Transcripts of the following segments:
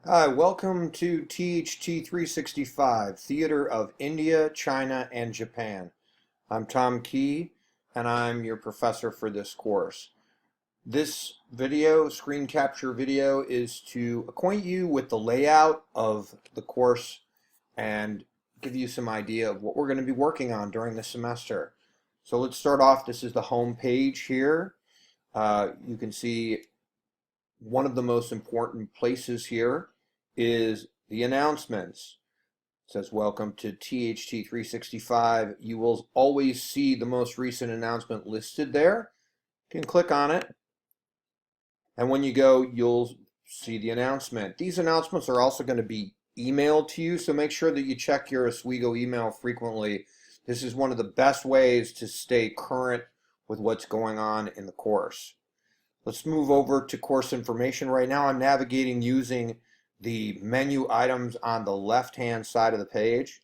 Hi, welcome to THT 365, Theater of India, China, and Japan. I'm Tom Key, and I'm your professor for this course. This video, screen capture video, is to acquaint you with the layout of the course and give you some idea of what we're going to be working on during the semester. So let's start off. This is the home page here. You can see one of the most important places here is the announcements. It says welcome to THT 365. You will always see the most recent announcement listed there. You can click on it, and when you go, you'll see the announcement. These announcements are also going to be emailed to you, so make sure that you check your Oswego email frequently. This is one of the best ways to stay current with what's going on in the course. Let's move over to course information. Right now I'm navigating using the menu items on the left-hand side of the page.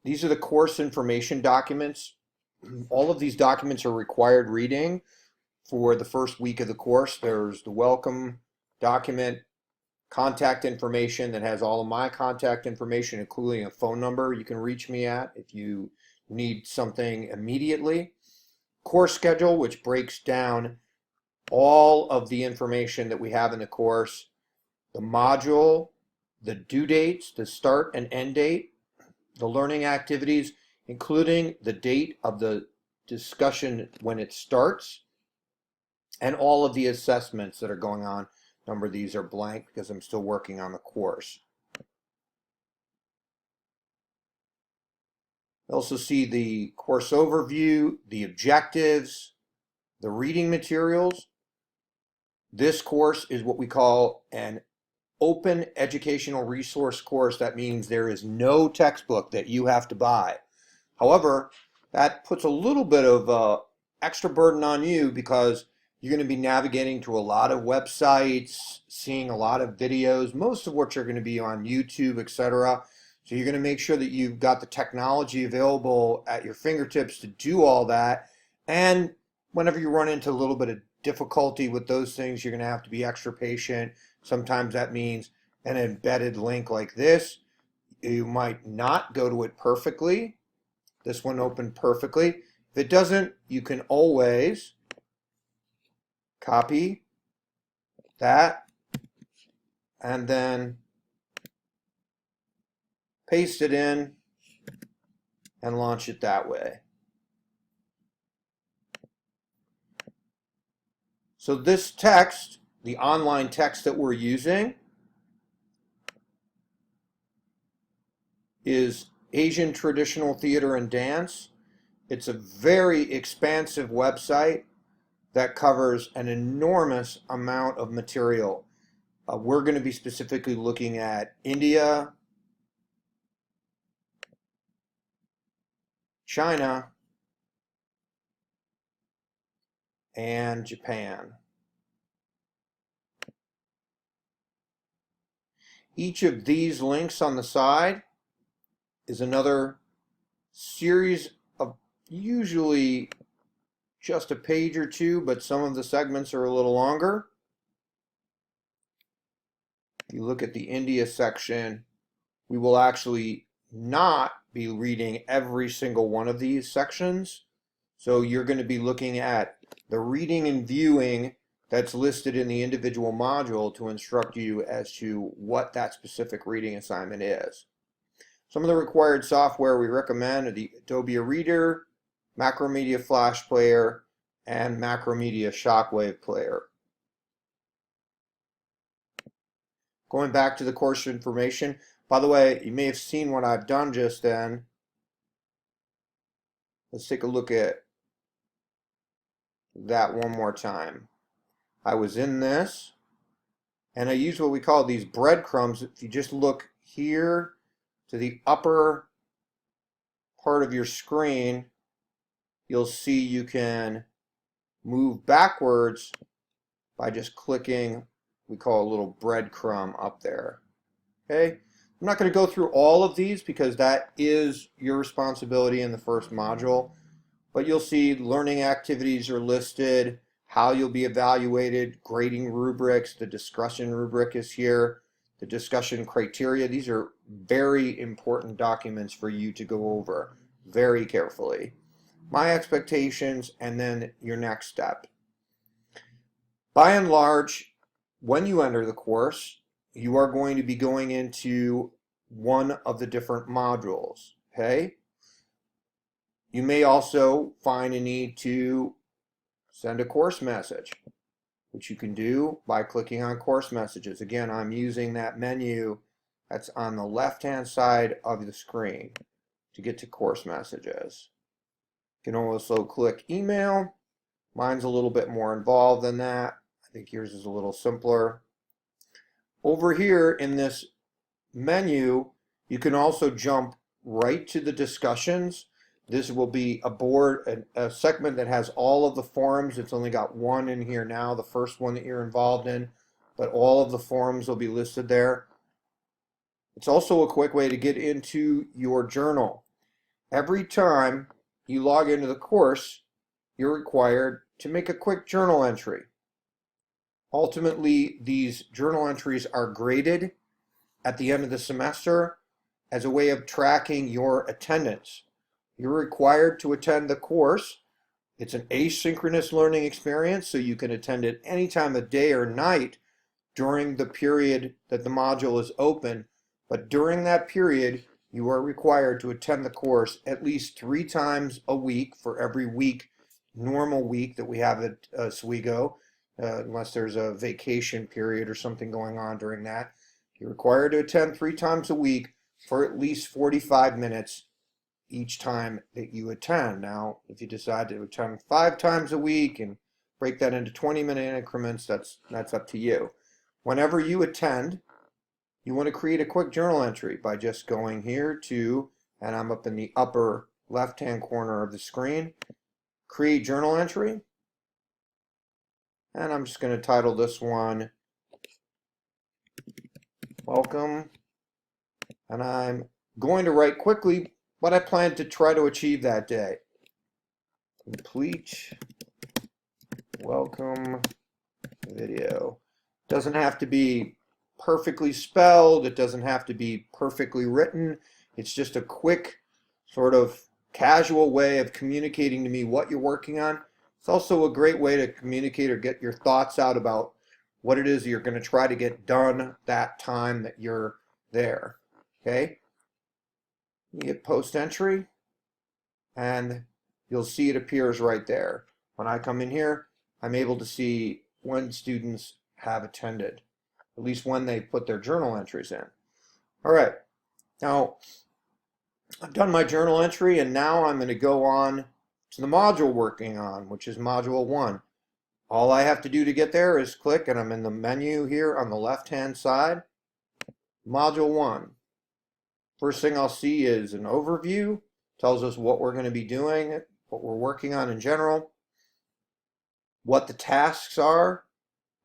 These are the course information documents. All of these documents are required reading for the first week of the course. There's the welcome document, contact information that has all of my contact information, including a phone number you can reach me at if you need something immediately. Course schedule, which breaks down all of the information that we have in the course, the module, the due dates, the start and end date, the learning activities, including the date of the discussion when it starts, and all of the assessments that are going on. A number of these are blank because I'm still working on the course. You also see the course overview, the objectives, the reading materials. This course is what we call an open educational resource course. That means there is no textbook that you have to buy. However, that puts a little bit of extra burden on you because you're going to be navigating to a lot of websites, seeing a lot of videos, most of which are going to be on YouTube, etc. So you're going to make sure that you've got the technology available at your fingertips to do all that. And whenever you run into a little bit of difficulty with those things, you're going to have to be extra patient. Sometimes that means an embedded link like this. You might not go to it perfectly. This one opened perfectly. If it doesn't, you can always copy that and then paste it in and launch it that way. So this text, the online text that we're using, is Asian Traditional Theater and Dance. It's a very expansive website that covers an enormous amount of material. We're going to be specifically looking at India, China, and Japan. Each of these links on the side is another series of usually just a page or two, but some of the segments are a little longer. If you look at the India section, we will actually not be reading every single one of these sections. So you're going to be looking at the reading and viewing that's listed in the individual module to instruct you as to what that specific reading assignment is. Some of the required software we recommend are the Adobe Reader, Macromedia Flash Player, and Macromedia Shockwave Player. Going back to the course information, by the way, you may have seen what I've done just then. Let's take a look at that one more time. I was in this, and I use what we call these breadcrumbs. If you just look here to the upper part of your screen, you'll see you can move backwards by just clicking, we call a little breadcrumb up there. Okay, I'm not going to go through all of these because that is your responsibility in the first module, but you'll see learning activities are listed, how you'll be evaluated, grading rubrics, the discussion rubric is here. the discussion criteria. These are very important documents for you to go over very carefully. My expectations, and then your next step. By and large, when you enter the course, you are going to be going into one of the different modules, okay? You may also find a need to send a course message, which you can do by clicking on course messages. Again, I'm using that menu that's on the left-hand side of the screen to get to course messages. You can also click email. Mine's a little bit more involved than that. I think yours is a little simpler. Over here in this menu, you can also jump right to the discussions. This will be a segment that has all of the forums. It's only got one in here now, the first one that you're involved in, but all of the forums will be listed there. It's also a quick way to get into your journal. Every time you log into the course, you're required to make a quick journal entry. Ultimately, these journal entries are graded at the end of the semester as a way of tracking your attendance. You're required to attend the course. It's an asynchronous learning experience, so you can attend it any time of day or night during the period that the module is open. But during that period, you are required to attend the course at least 3 times a week for every week, normal week that we have at Oswego, unless there's a vacation period or something going on during that. You're required to attend 3 times a week for at least 45 minutes each time that you attend. Now, if you decide to attend 5 times a week and break that into 20-minute increments, that's up to you. Whenever you attend, you want to create a quick journal entry by just going here to, and I'm up in the upper left-hand corner of the screen, create journal entry. And I'm just going to title this one, Welcome. And I'm going to write quickly what I plan to try to achieve that day. Complete welcome video. Doesn't have to be perfectly spelled. It doesn't have to be perfectly written. It's just a quick sort of casual way of communicating to me what you're working on. It's also a great way to communicate or get your thoughts out about what it is you're going to try to get done that time that you're there. Okay? You hit post entry, and you'll see it appears right there. When I come in here, I'm able to see when students have attended, at least when they put their journal entries in. All right, now I've done my journal entry, and now I'm going to go on to the module working on, which is module 1. All I have to do to get there is click, and I'm in the menu here on the left-hand side, module 1. First thing I'll see is an overview, tells us what we're going to be doing, what we're working on in general, what the tasks are.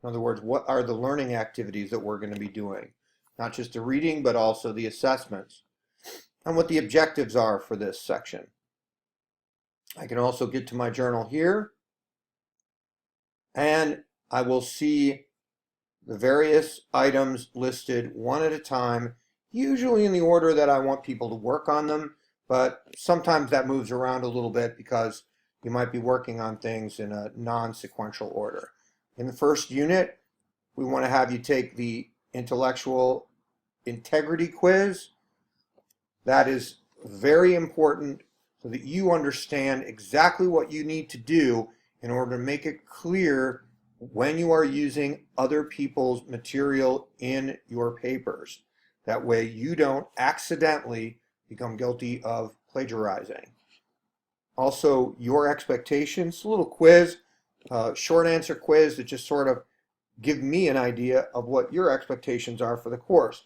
In other words, what are the learning activities that we're going to be doing? Not just the reading, but also the assessments, and what the objectives are for this section. I can also get to my journal here, and I will see the various items listed one at a time, usually in the order that I want people to work on them, but sometimes that moves around a little bit because you might be working on things in a non-sequential order. In the first unit, we want to have you take the intellectual integrity quiz. That is very important so that you understand exactly what you need to do in order to make it clear when you are using other people's material in your papers. That way you don't accidentally become guilty of plagiarizing. Also, your expectations, a little quiz, short answer quiz that just sort of give me an idea of what your expectations are for the course.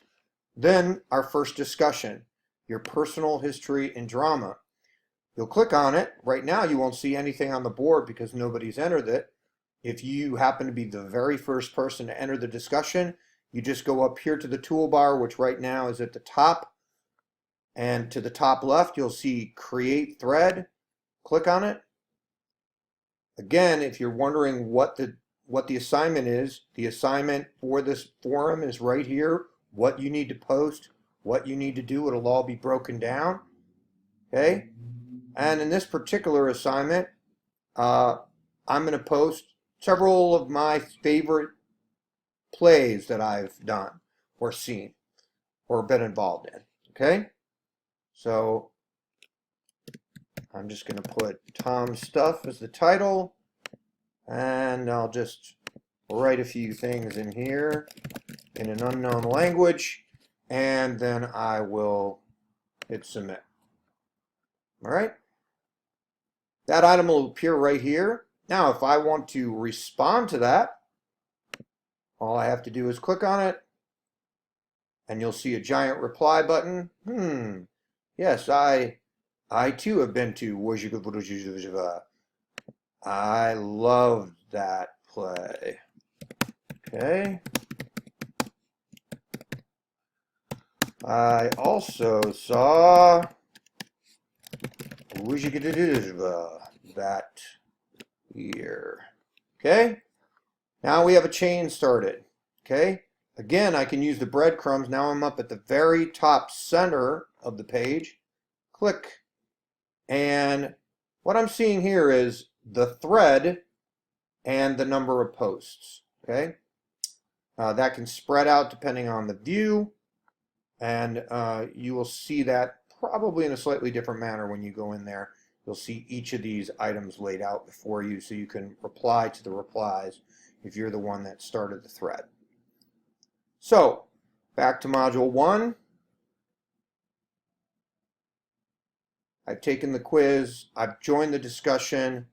Then our first discussion, your personal history and drama. You'll click on it. Right now you won't see anything on the board because nobody's entered it. If you happen to be the very first person to enter the discussion, you just go up here to the toolbar, which right now is at the top. And to the top left, you'll see Create Thread. Click on it. Again, if you're wondering what the assignment is, the assignment for this forum is right here. what you need to post, what you need to do. It'll all be broken down. Okay? And in this particular assignment, I'm going to post several of my favorite plays that I've done or seen or been involved in. Okay? So I'm just going to put Tom Stuff as the title, and I'll just write a few things in here in an unknown language, and then I will hit submit. All right? That item will appear right here. Now, if I want to respond to that, all I have to do is click on it, and you'll see a giant reply button. Yes, I too have been to. I loved that play. Okay. I also saw that year. Okay. Now we have a chain started. Okay. Again, I can use the breadcrumbs. Now I'm up at the very top center of the page. Click. And what I'm seeing here is the thread and the number of posts. Okay. That can spread out depending on the view. And you will see that probably in a slightly different manner when you go in there. You'll see each of these items laid out before you so you can reply to the replies if you're the one that started the thread. So, back to Module 1. I've taken the quiz. I've joined the discussion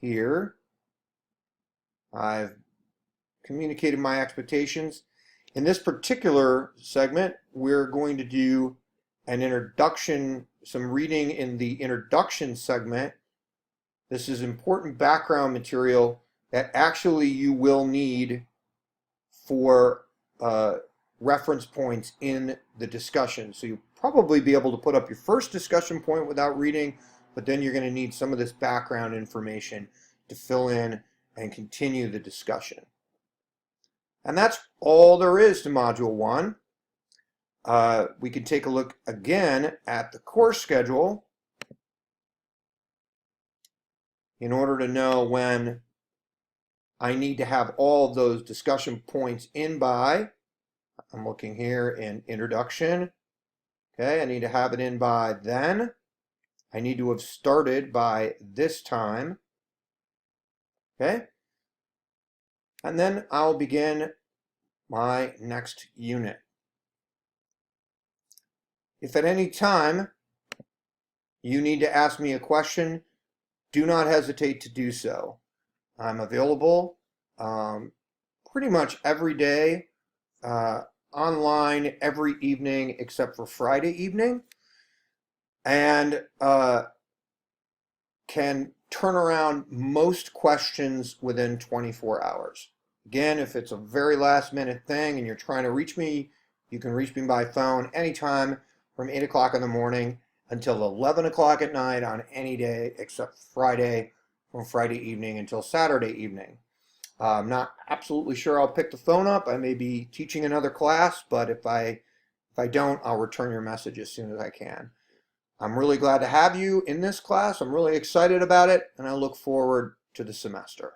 here. I've communicated my expectations. In this particular segment, we're going to do an introduction, some reading in the introduction segment. This is important background material that actually you will need for reference points in the discussion. So you'll probably be able to put up your first discussion point without reading, but then you're going to need some of this background information to fill in and continue the discussion. And that's all there is to Module 1. We can take a look again at the course schedule in order to know when I need to have all of those discussion points in by. I'm looking here in introduction. Okay, I need to have it in by then. I need to have started by this time. Okay, and then I'll begin my next unit. If at any time you need to ask me a question, do not hesitate to do so. I'm available pretty much every day, online every evening except for Friday evening, and can turn around most questions within 24 hours. Again, if it's a very last minute thing and you're trying to reach me, you can reach me by phone anytime from 8 o'clock in the morning until 11 o'clock at night on any day except Friday, from Friday evening until Saturday evening. I'm not absolutely sure I'll pick the phone up. I may be teaching another class, but if I don't, I'll return your message as soon as I can. I'm really glad to have you in this class. I'm really excited about it, and I look forward to the semester.